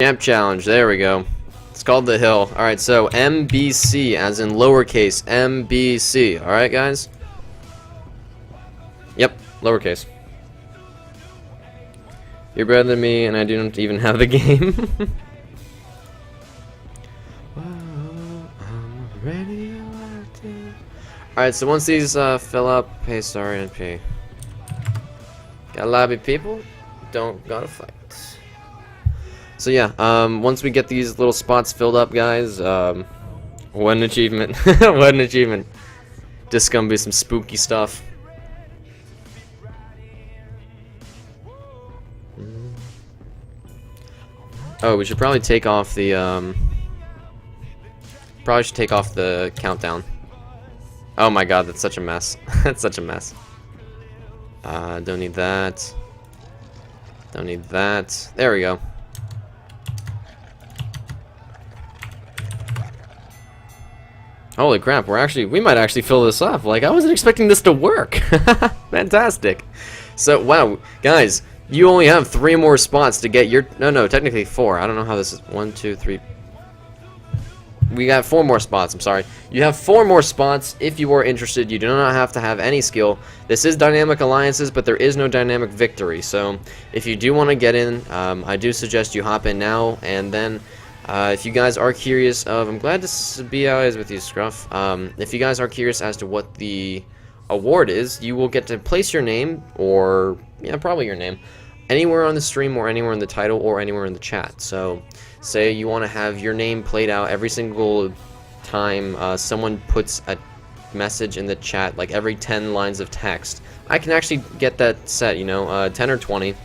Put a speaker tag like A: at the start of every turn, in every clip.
A: Champ challenge, there we go. It's called the hill. Alright, so MBC, as in lowercase, MBC. Alright, guys? Yep, lowercase. You're better than me, and I don't even have the game. Alright, so once these fill up, pay sorry and pay. Got lobby people, don't gotta fight. So yeah, once we get these little spots filled up, guys, what an achievement. What an achievement. Just gonna be some spooky stuff. Oh, we should probably take off the, probably should take off the countdown. Oh my god, that's such a mess. That's such a mess. Don't need that. Don't need that. There we go. Holy crap, we might actually fill this up. Like, I wasn't expecting this to work. Fantastic. So, wow, guys, you only have 3 more spots to get your, no, technically 4. I don't know how this is. 1, 2, 3. We got 4 more spots, I'm sorry. You have 4 more spots if you are interested. You do not have to have any skill. This is dynamic alliances, but there is no dynamic victory. So, if you do want to get in, I do suggest you hop in now, and then if you guys are curious I'm glad to be allies with you, Scruff. If you guys are curious as to what the award is, you will get to place your name, or, yeah, probably your name, anywhere on the stream, or anywhere in the title, or anywhere in the chat. So, say you want to have your name played out every single time someone puts a message in the chat, like every 10 lines of text. I can actually get that set, you know, 10 or 20,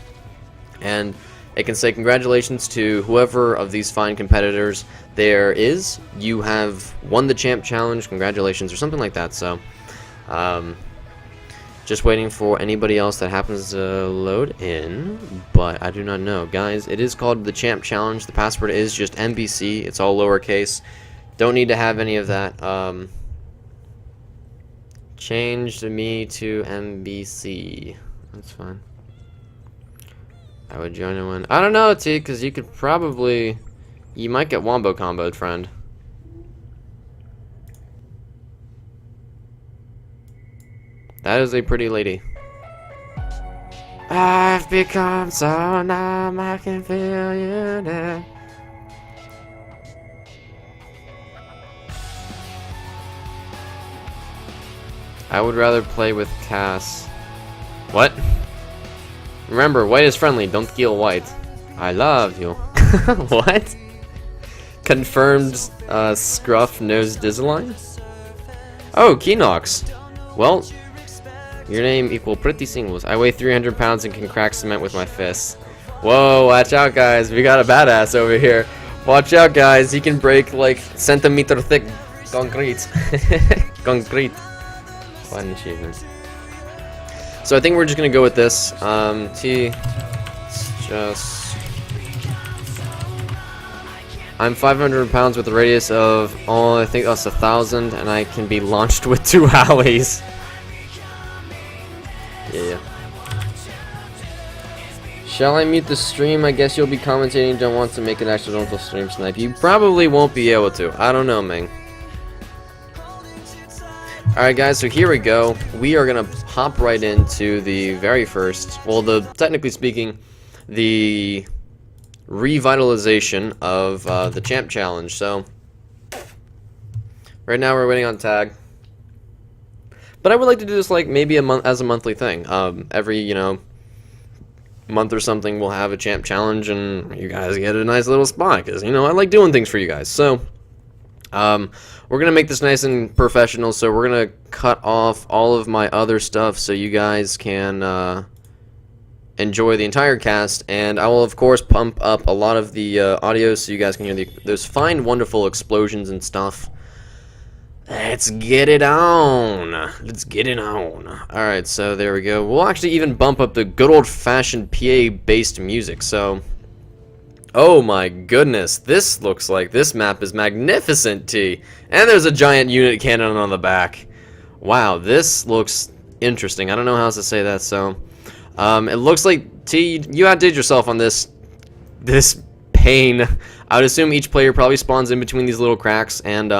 A: and it can say congratulations to whoever of these fine competitors there is. You have won the champ challenge, congratulations, or something like that. So, just waiting for anybody else that happens to load in, but I do not know. Guys, it is called the champ challenge. The password is just MBC. It's all lowercase. Don't need to have any of that. Change me to MBC. That's fine. I would join in one. I don't know, T, because you could probably... You might get wombo comboed, friend. That is a pretty lady. I've become so numb, I can feel you now. I would rather play with Cass. What? Remember, white is friendly, don't kill white. I love you. What? Confirmed Scruff knows Dizzline? Oh, Keenox. Well, your name equal pretty singles. I weigh 300 pounds and can crack cement with my fists. Whoa, watch out, guys. We got a badass over here. Watch out, guys. He can break, like, centimeter thick concrete. Concrete. What an achievement. So I think we're just gonna go with this. I'm 500 pounds with a radius of, I think that's 1,000, and I can be launched with 2 alleys. Yeah. Shall I mute the stream? I guess you'll be commentating. Don't want to make an accidental stream snipe. You probably won't be able to. I don't know, man. Alright guys, so here we go. We are gonna hop right into the very first, well, technically speaking, the revitalization of the champ challenge. So right now we're waiting on tag, but I would like to do this like maybe as a monthly thing. Every, you know, month or something we'll have a champ challenge, and you guys get a nice little spot, because, you know, I like doing things for you guys. So we're gonna make this nice and professional, so we're gonna cut off all of my other stuff so you guys can enjoy the entire cast, and I will of course pump up a lot of the audio so you guys can hear those fine, wonderful explosions and stuff. Let's get it on. Let's get it on. Alright, so there we go. We'll actually even bump up the good old-fashioned PA-based music, so... Oh my goodness, this looks like this map is magnificent, T. And there's a giant unit cannon on the back. Wow, this looks interesting. I don't know how else to say that, so... it looks like, T, you outdid yourself on this pain. I would assume each player probably spawns in between these little cracks, and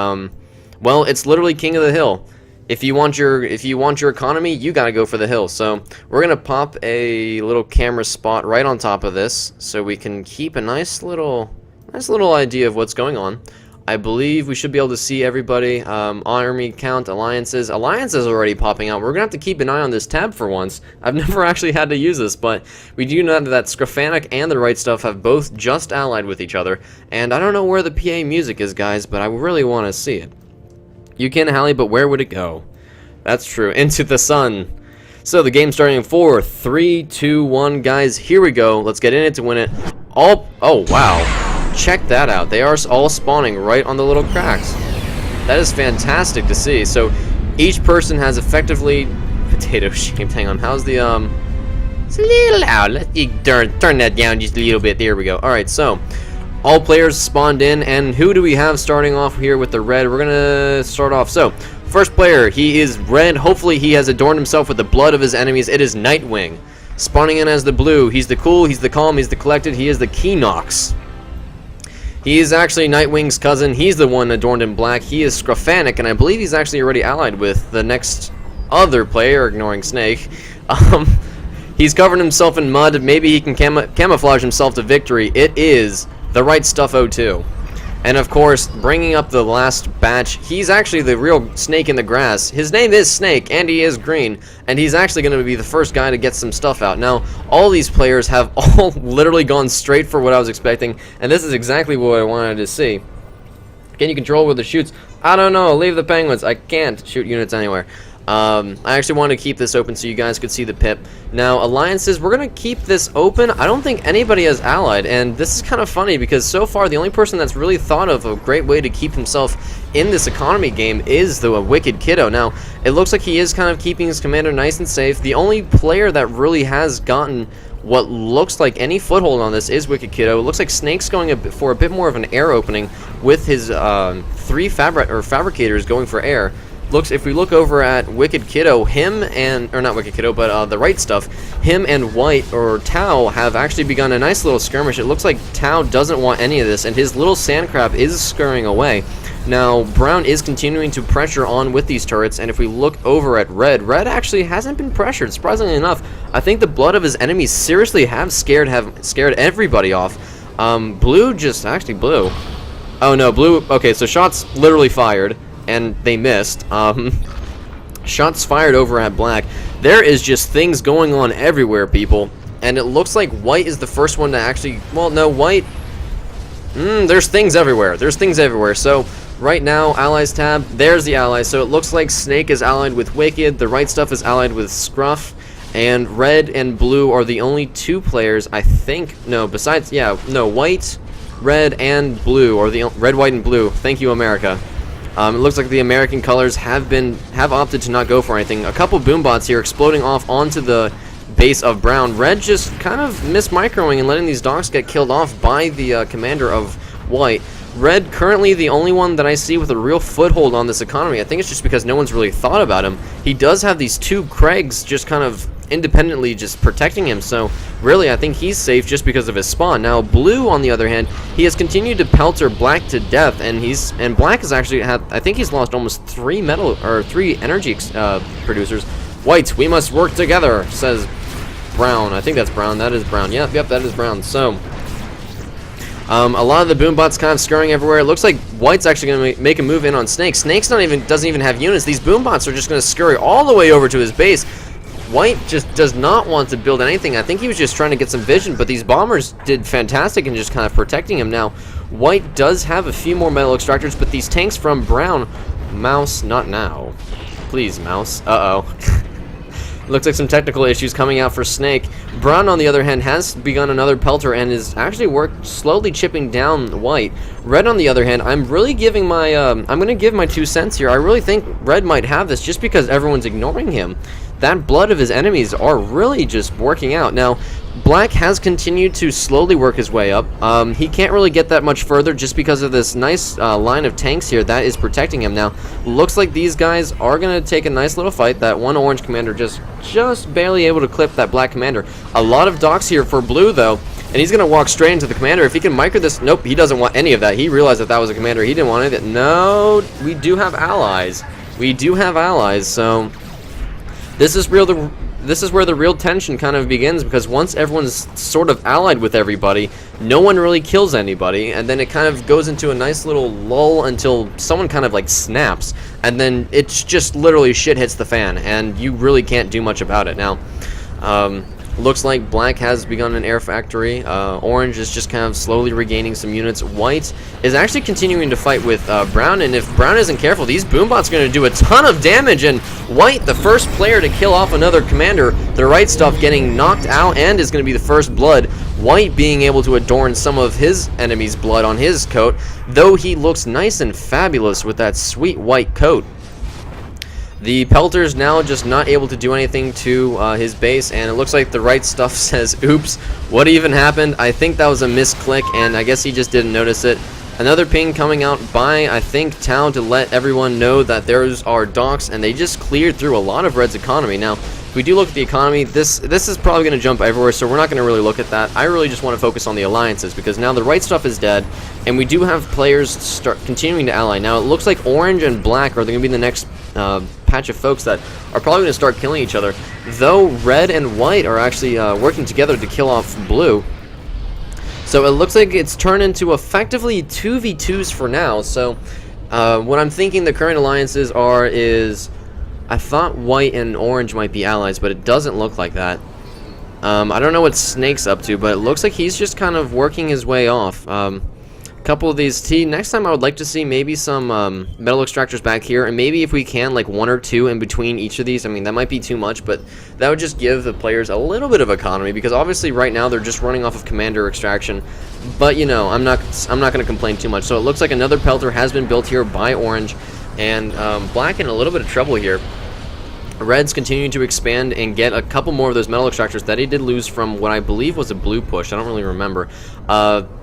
A: well, it's literally king of the hill. If you want your economy, you gotta go for the hill. So we're gonna pop a little camera spot right on top of this, so we can keep a nice little idea of what's going on. I believe we should be able to see everybody. Army count, alliances. Alliances already popping out. We're gonna have to keep an eye on this tab for once. I've never actually had to use this, but we do know that Scrufffffffffffffffffffanic and the right stuff have both just allied with each other. And I don't know where the PA music is, guys, but I really want to see it. You can Hallie, but where would it go? That's true. Into the sun. So the game's starting in 4, 3, 2, 1, guys. Here we go. Let's get in it to win it. Oh wow. Check that out. They are all spawning right on the little cracks. That is fantastic to see. So each person has effectively potato shaped. Hang on. How's the It's a little loud. Let's turn that down just a little bit. There we go. All right. So all players spawned in, and who do we have starting off here with the red? We're gonna start off. So first player, he is red. Hopefully he has adorned himself with the blood of his enemies. It is Nightwing. Spawning in as the blue. He's the cool. He's the calm. He's the collected. He is the Keenox. He is actually Nightwing's cousin. He's the one adorned in black. He is Scrufffffffffffffffanic, and I believe he's actually already allied with the next other player, ignoring Snake. He's covered himself in mud. Maybe he can camouflage himself to victory. It is the right stuff 02. And of course, bringing up the last batch, he's actually the real snake in the grass. His name is Snake, and he is green, and he's actually going to be the first guy to get some stuff out. Now, all these players have all literally gone straight for what I was expecting, and this is exactly what I wanted to see. Can you control where the shoots? I don't know. Leave the penguins. I can't shoot units anywhere. I actually wanted to keep this open so you guys could see the pip. Now, alliances, we're going to keep this open. I don't think anybody has allied, and this is kind of funny because so far the only person that's really thought of a great way to keep himself in this economy game is the Wicked Kiddo. Now, it looks like he is kind of keeping his commander nice and safe. The only player that really has gotten what looks like any foothold on this is Wicked Kiddo. It looks like Snake's going for a bit more of an air opening with his 3 fabricators going for air. If we look over at Wicked Kiddo, not Wicked Kiddo, but the right stuff, him and White, or Tau, have actually begun a nice little skirmish. It looks like Tau doesn't want any of this, and his little sand crab is scurrying away. Now, Brown is continuing to pressure on with these turrets, and if we look over at Red actually hasn't been pressured, surprisingly enough. I think the blood of his enemies seriously have scared everybody off. Blue Blue. Oh no, Blue, okay, so shots literally fired. And they missed. Shots fired over at Black. There is just things going on everywhere, people. And it looks like White is the first one to actually... Well, no, White... there's things everywhere. There's things everywhere. So, right now, Allies tab. There's the Allies. So, it looks like Snake is allied with Wicked. The right stuff is allied with Scruff. And Red and Blue are the only 2 players, I think... No, besides... Yeah, no, White, Red, and Blue. Or the... Red, White, and Blue. Thank you, America. It looks like the American colors have opted to not go for anything. A couple boombots here exploding off onto the base of Brown. Red just kind of microing and letting these dogs get killed off by the commander of White. Red currently the only one that I see with a real foothold on this economy. I think it's just because no one's really thought about him. He does have these 2 Craigs just kind of independently just protecting him, so really I think he's safe just because of his spawn. Now Blue, on the other hand, he has continued to pelter Black to death, and Black has actually had, I think he's lost almost 3 energy producers. White, we must work together, says Brown. I think that's Brown. That is Brown. Yep, that is Brown. So a lot of the boombots kind of scurrying everywhere. It looks like White's actually going to make a move in on Snake. Snake's doesn't even have units. These boombots are just going to scurry all the way over to his base. White just does not want to build anything. I think he was just trying to get some vision, but these bombers did fantastic in just kind of protecting him. Now, White does have a few more metal extractors, but these tanks from Brown... Mouse, not now. Please, Mouse. Uh-oh. Looks like some technical issues coming out for Snake. Brown, on the other hand, has begun another pelter and is actually slowly chipping down White. Red, on the other hand, I'm really giving my... I'm going to give my 2 cents here. I really think Red might have this just because everyone's ignoring him. That blood of his enemies are really just working out. Now, Black has continued to slowly work his way up. He can't really get that much further just because of this nice line of tanks here that is protecting him. Now, looks like these guys are going to take a nice little fight. That one orange commander just barely able to clip that Black commander. A lot of docks here for Blue, though. and he's gonna walk straight into the commander. If he can micro this, nope, he doesn't want any of that. He realized that that was a commander. He didn't want any of it. No, we do have allies. We do have allies, so this is where the real tension kind of begins, because once everyone's sort of allied with everybody, no one really kills anybody, and then it kind of goes into a nice little lull until someone kind of like snaps, and then it's just literally shit hits the fan, and you really can't do much about it. Now, looks like black has begun an air factory. Orange is just kind of slowly regaining some units. White is actually continuing to fight with brown, and if brown isn't careful, these boombots are going to do a ton of damage, and white, the first player to kill off another commander, the right stuff getting knocked out and is going to be the first blood. White being able to adorn some of his enemy's blood on his coat, though he looks nice and fabulous with that sweet white coat. The Pelter's now just not able to do anything to his base, and it looks like the right stuff says, oops, what even happened? I think that was a misclick, and I guess he just didn't notice it. Another ping coming out by, I think, Tau to let everyone know that there's our docks, and they just cleared through a lot of Red's economy. Now, if we do look at the economy, this is probably going to jump everywhere, so we're not going to really look at that. I really just want to focus on the alliances, because now the right stuff is dead, and we do have players start continuing to ally. Now, it looks like orange and black are going to be the next patch of folks that are probably going to start killing each other, though red and white are actually working together to kill off blue. So it looks like it's turned into effectively 2v2s for now. So what I'm thinking the current alliances are is, I thought white and orange might be allies, but it doesn't look like that. I don't know what Snake's up to, but it looks like he's just kind of working his way off. Couple of these next time I would like to see maybe some metal extractors back here, and maybe if we can, like 1 or 2 in between each of these. I mean, that might be too much, but that would just give the players a little bit of economy, because obviously right now they're just running off of commander extraction. But you know, I'm not going to complain too much. So it looks like another Pelter has been built here by orange, and black in a little bit of trouble here. Red's continuing to expand and get a couple more of those metal extractors that he did lose from what I believe was a blue push. I don't really remember.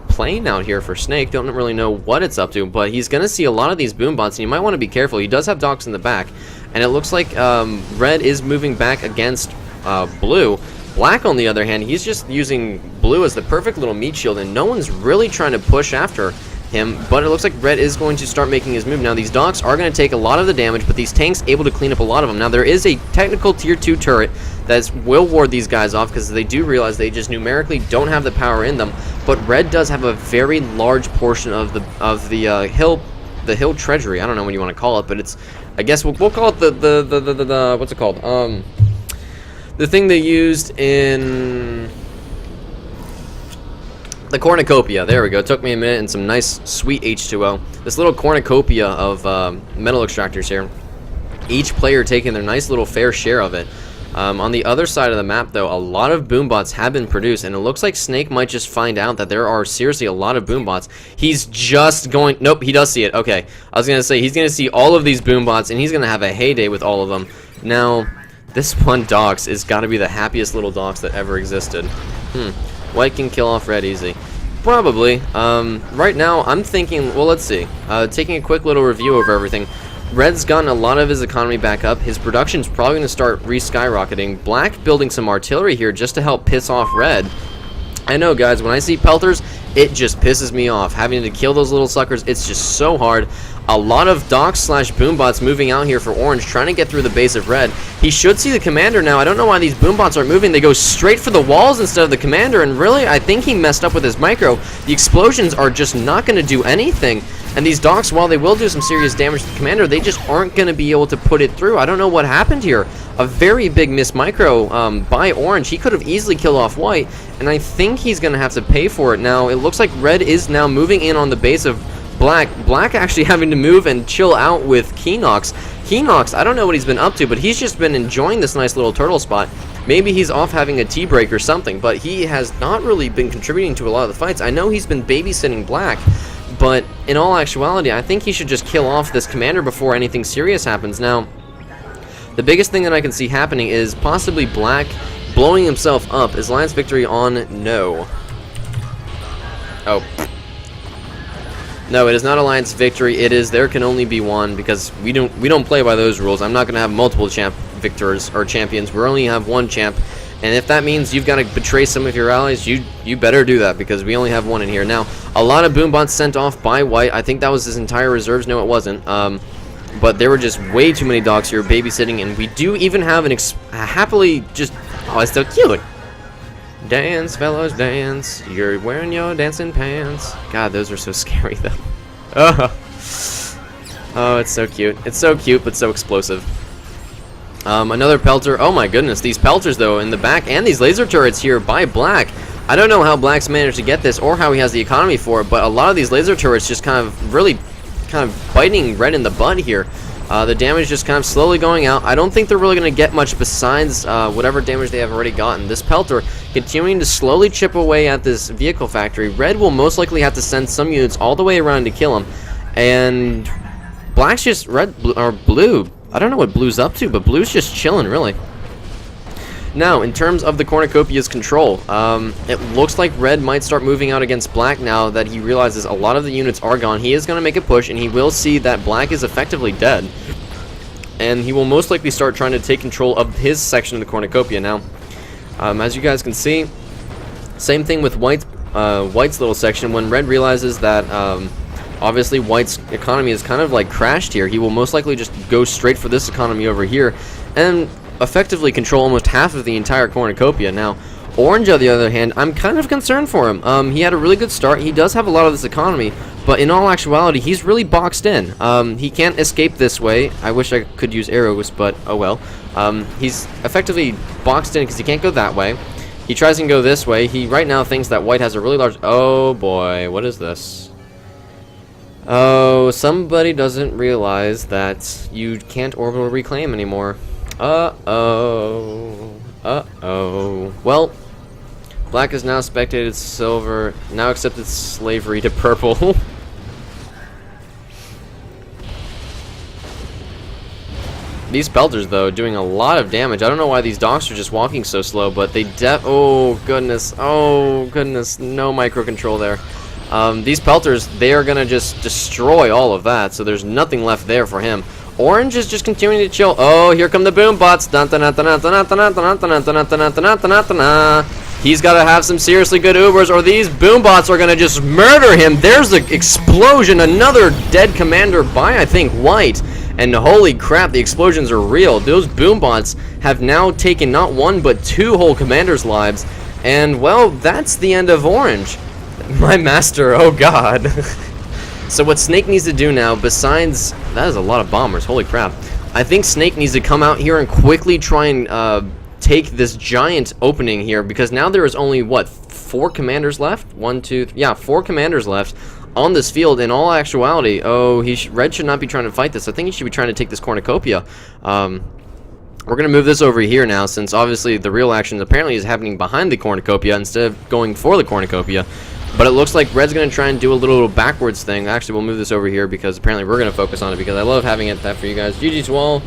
A: Plane out here for Snake. Don't really know what it's up to, but he's going to see a lot of these boombots, and you might want to be careful. He does have docks in the back, and it looks like red is moving back against blue. Black, on the other hand, he's just using blue as the perfect little meat shield, and no one's really trying to push after him, but it looks like red is going to start making his move. Now, these docks are going to take a lot of the damage, but these tanks able to clean up a lot of them. Now, there is a technical tier 2 turret that will ward these guys off, because they do realize they just numerically don't have the power in them, but red does have a very large portion of the hill treasury. I don't know what you want to call it, but it's, I guess we'll call it the what's it called? The thing they used in the cornucopia. There we go. It took me a minute, and some nice sweet H2O. This little cornucopia of metal extractors here. Each player taking their nice little fair share of it. On the other side of the map, though, a lot of boombots have been produced, and it looks like Snake might just find out that there are seriously a lot of boombots. He's just going... Nope, he does see it. Okay. I was going to say, he's going to see all of these boombots, and he's going to have a heyday with all of them. Now, this one docks is got to be the happiest little docks that ever existed. White can kill off red easy. Probably. Right now, I'm thinking... Well, let's see. Taking a quick little review of everything. Red's gotten a lot of his economy back up. His production's probably going to start re-skyrocketing. Black building some artillery here just to help piss off red. I know, guys, when I see Pelters, it just pisses me off. Having to kill those little suckers, it's just so hard. A lot of docks slash boombots moving out here for orange, trying to get through the base of red. He should see the commander now. I don't know why these boombots aren't moving. They go straight for the walls instead of the commander, and really, I think he messed up with his micro. The explosions are just not going to do anything. And these docks, while they will do some serious damage to the commander, they just aren't going to be able to put it through. I don't know what happened here. A very big miss micro by orange. He could have easily killed off white, and I think he's going to have to pay for it. Now, it looks like red is now moving in on the base of black. Black actually having to move and chill out with Keenox. Keenox, I don't know what he's been up to, but he's just been enjoying this nice little turtle spot. Maybe he's off having a tea break or something, but he has not really been contributing to a lot of the fights. I know he's been babysitting black, but in all actuality, I think he should just kill off this commander before anything serious happens. Now, the biggest thing that I can see happening is possibly black blowing himself up. Is Alliance victory on? No. Oh. No, it is not Alliance victory. It is there can only be one, because we don't play by those rules. I'm not going to have multiple victors or champions. We only have one champ, And if that means you've got to betray some of your allies, you better do that, because we only have one in here. Now, a lot of boom bots sent off by white. I think that was his entire reserves. No, it wasn't. But there were just way too many dogs here babysitting, and we do even have an happily just... Oh, it's so cute. Dance, fellows, dance. You're wearing your dancing pants. God, those are so scary, though. Oh, it's so cute. It's so cute, but so explosive. Another pelter. Oh my goodness, these pelters though in the back, and these laser turrets here by Black. I don't know how Black's managed to get this or how he has the economy for it, but a lot of these laser turrets just kind of biting Red in the butt here. The damage just kind of slowly going out. I don't think they're really going to get much besides whatever damage they have already gotten. This pelter continuing to slowly chip away at this vehicle factory. Red will most likely have to send some units all the way around to kill him, and Black's just blue. I don't know what Blue's up to, but Blue's just chilling, really. Now, in terms of the Cornucopia's control, it looks like Red might start moving out against Black now that he realizes a lot of the units are gone. He is going to make a push, and he will see that Black is effectively dead. And he will most likely start trying to take control of his section of the Cornucopia now. As you guys can see, same thing with White's little section. When Red realizes that... obviously, White's economy is kind of like crashed here. He will most likely just go straight for this economy over here and effectively control almost half of the entire Cornucopia. Now, Orange, on the other hand, I'm kind of concerned for him. He had a really good start. He does have a lot of this economy, but in all actuality, he's really boxed in. He can't escape this way. I wish I could use arrows, but oh well. He's effectively boxed in because he can't go that way. He tries and go this way. He right now thinks that White has a really large... Oh boy, what is this? Oh, somebody doesn't realize that you can't orbital reclaim anymore. Uh-oh. Uh-oh. Well, Black has now spectated Silver, now accepted slavery to Purple. These pelters, though, doing a lot of damage. I don't know why these dogs are just walking so slow, but they oh, goodness. Oh, goodness. No microcontrol there. These pelters, they are going to just destroy all of that, so there's nothing left there for him. Orange is just continuing to chill. Oh, here come the boom bots. He's got to have some seriously good Ubers, or these boom bots are going to just murder him. There's the explosion. Another dead commander by, I think, White. And holy crap, the explosions are real. Those boom bots have now taken not one, but two whole commanders' lives. And, well, that's the end of Orange. My master, oh god. So what Snake needs to do now, besides... That is a lot of bombers, holy crap. I think Snake needs to come out here and quickly try and take this giant opening here, because now there is only, what, 4 commanders left? 1, 2, 3, yeah, 4 commanders left on this field. In all actuality, oh, Red should not be trying to fight this. I think he should be trying to take this Cornucopia. We're going to move this over here now, since obviously the real action apparently is happening behind the Cornucopia instead of going for the Cornucopia. But it looks like Red's going to try and do a little backwards thing. Actually, we'll move this over here because apparently we're going to focus on it because I love having that for you guys. GG to all.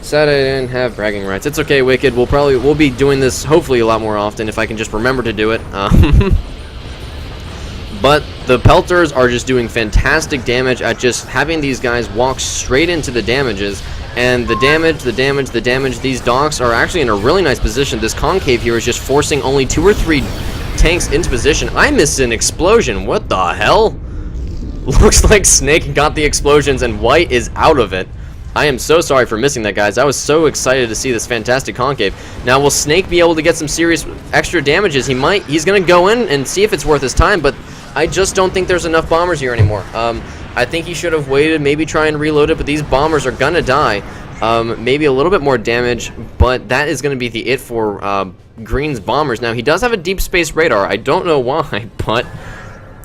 A: Sad I didn't have bragging rights. It's okay, Wicked. We'll be doing this hopefully a lot more often if I can just remember to do it. But the pelters are just doing fantastic damage at just having these guys walk straight into the damages. And the damage, these dogs are actually in a really nice position. This concave here is just forcing only 2 or 3 tanks into position. I missed an explosion. What the hell? Looks like Snake got the explosions and White is out of it. I am so sorry for missing that, guys. I was so excited to see this fantastic concave. Now, will Snake be able to get some serious extra damages? He's going to go in and see if it's worth his time, but I just don't think there's enough bombers here anymore. I think he should have waited, maybe try and reload it, but these bombers are going to die. Maybe a little bit more damage, but that is going to be the it for Green's bombers. Now, he does have a deep space radar. I don't know why, but...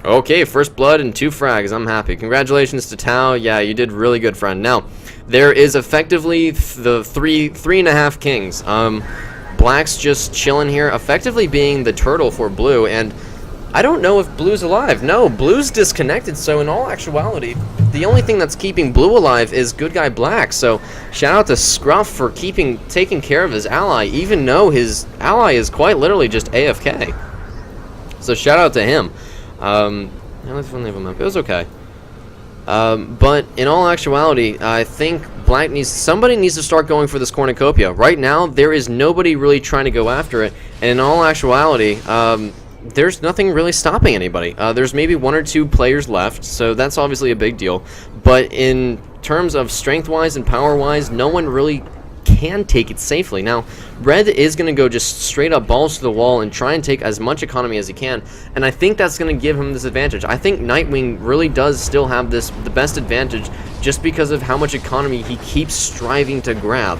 A: Okay, first blood and 2 frags. I'm happy. Congratulations to Tao. Yeah, you did really good, friend. Now, there is effectively the three and a half kings. Black's just chilling here, effectively being the turtle for Blue, and I don't know if Blue's alive. No, Blue's disconnected, so in all actuality, the only thing that's keeping Blue alive is good guy Black. So, shout out to Scruff for taking care of his ally, even though his ally is quite literally just AFK. So, shout out to him. Let's leave him up. It was okay. But in all actuality, I think somebody needs to start going for this cornucopia. Right now, there is nobody really trying to go after it, and in all actuality, there's nothing really stopping anybody. There's maybe 1 or 2 players left, so that's obviously a big deal. But in terms of strength-wise and power-wise, no one really can take it safely. Now, Red is going to go just straight up balls to the wall and try and take as much economy as he can, and I think that's going to give him this advantage. I think Nightwing really does still have the best advantage just because of how much economy he keeps striving to grab.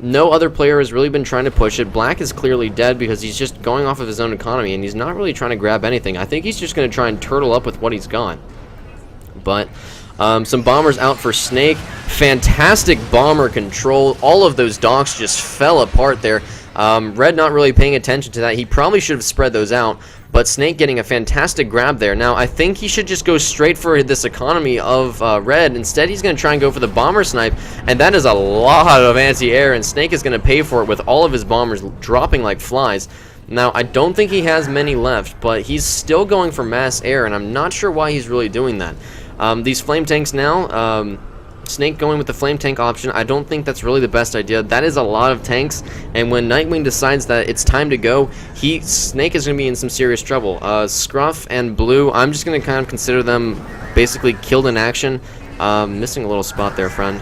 A: No other player has really been trying to push it. Black is clearly dead because he's just going off of his own economy, and he's not really trying to grab anything. I think he's just going to try and turtle up with what he's got. But some bombers out for Snake. Fantastic bomber control. All of those docks just fell apart there. Red not really paying attention to that. He probably should have spread those out. But Snake getting a fantastic grab there. Now, I think he should just go straight for this economy of Red. Instead, he's going to try and go for the bomber snipe. And that is a lot of anti-air. And Snake is going to pay for it with all of his bombers dropping like flies. Now, I don't think he has many left. But he's still going for mass air. And I'm not sure why he's really doing that. These flame tanks now, Snake going with the flame tank option, I don't think that's really the best idea. That is a lot of tanks, and when Nightwing decides that it's time to go, Snake is going to be in some serious trouble. Scruff and Blue, I'm just going to kind of consider them basically killed in action. Missing a little spot there, friend.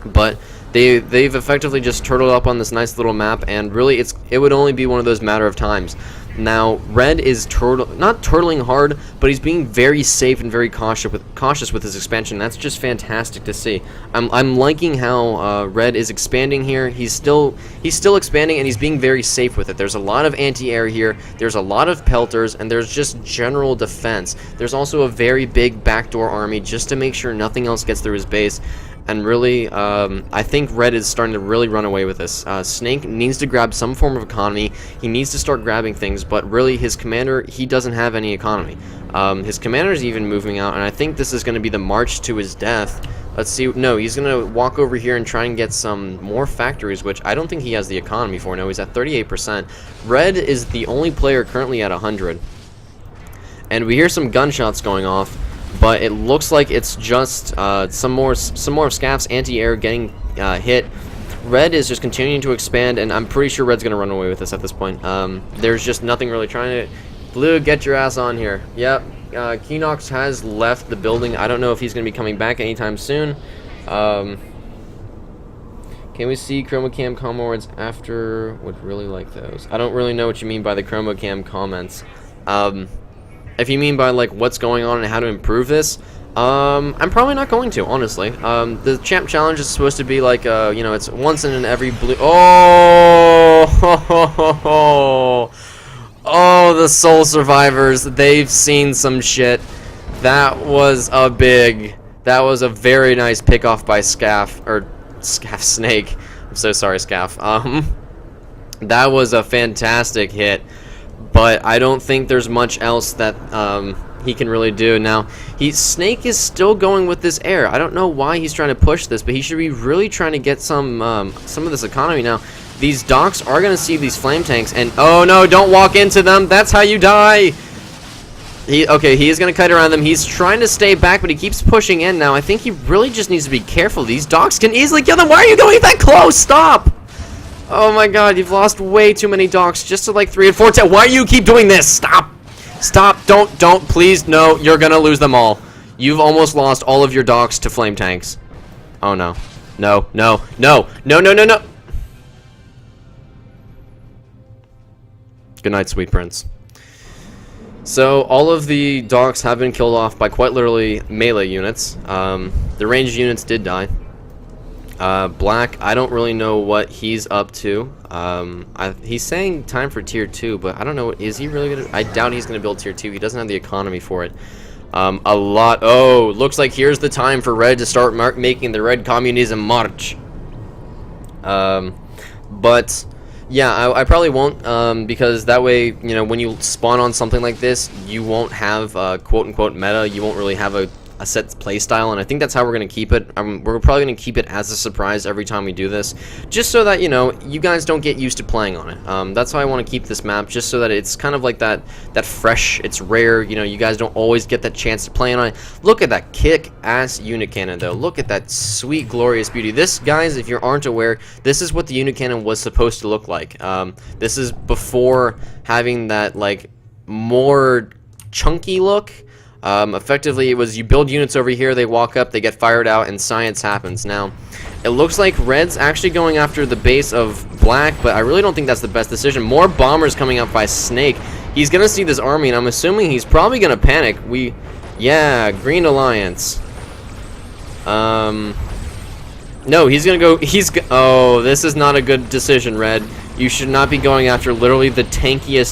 A: But they've effectively just turtled up on this nice little map, and really it would only be one of those matter of times. Now, Red is not turtling hard, but he's being very safe and very cautious with his expansion. That's just fantastic to see. I'm liking how Red is expanding here. He's still expanding, and he's being very safe with it. There's a lot of anti-air here. There's a lot of pelters, and there's just general defense. There's also a very big backdoor army just to make sure nothing else gets through his base. And really, I think Red is starting to really run away with this. Snake needs to grab some form of economy. He needs to start grabbing things, but really his commander, he doesn't have any economy. His commander is even moving out, and I think this is going to be the march to his death. Let's see. No, he's going to walk over here and try and get some more factories, which I don't think he has the economy for. No, he's at 38%. Red is the only player currently at 100. And we hear some gunshots going off. But it looks like it's just some more of Scaff's anti-air getting hit. Red is just continuing to expand, and I'm pretty sure Red's going to run away with this at this point. There's just nothing really trying to... Blue, get your ass on here. Yep, Keenox has left the building. I don't know if he's going to be coming back anytime soon. Can we see ChromaCam comments after? Would really like those. I don't really know what you mean by the ChromaCam comments. If you mean by like what's going on and how to improve this, I'm probably not going to, honestly. The champ challenge is supposed to be like, you know, it's once in every blue. Oh, oh, the Soul Survivors. They've seen some shit. That was a very nice pick off by Scaff Snake. I'm so sorry, Scaff. That was a fantastic hit. But I don't think there's much else that he can really do. Now, Snake is still going with this air. I don't know why he's trying to push this, but he should be really trying to get some of this economy. Now, these docks are going to see these flame tanks, and oh no, don't walk into them. That's how you die. Okay, he is going to kite around them. He's trying to stay back, but he keeps pushing in. Now, I think he really just needs to be careful. These docks can easily kill them. Why are you going that close? Stop. Oh my god, you've lost way too many docks just to like 3 and 4. Why do you keep doing this? Stop! Stop! Don't, please, no, you're gonna lose them all. You've almost lost all of your docks to flame tanks. Oh no. No, no, no, no, no, no, no! Good night, sweet prince. So, all of the docks have been killed off by quite literally melee units. The ranged units did die. Black, I don't really know what he's up to. He's saying time for tier 2, but I don't know, is he really gonna... I doubt he's gonna build tier 2. He doesn't have the economy for it. Oh, looks like here's the time for Red to start making the Red Communism March. But yeah, I probably won't, because that way, you know, when you spawn on something like this, you won't have quote-unquote meta. You won't really have a a set play style, and I think that's how we're gonna keep it. We're probably gonna keep it as a surprise every time we do this, just so that, you know, you guys don't get used to playing on it. That's why I want to keep this map, just so that it's kind of like that fresh, it's rare, you know, you guys don't always get that chance to play on it. Look at that kick-ass unit cannon, though. Look at that sweet, glorious beauty. This, guys, if you aren't aware, this is what the unit cannon was supposed to look like. This is before having that, like, more chunky look. Effectively, it was you build units over here, they walk up, they get fired out, and science happens. Now, it looks like Red's actually going after the base of Black, but I really don't think that's the best decision. More bombers coming out by Snake. He's gonna see this army, and I'm assuming he's probably gonna panic. Yeah, Green Alliance. No, he's gonna go, oh, this is not a good decision, Red. You should not be going after literally the tankiest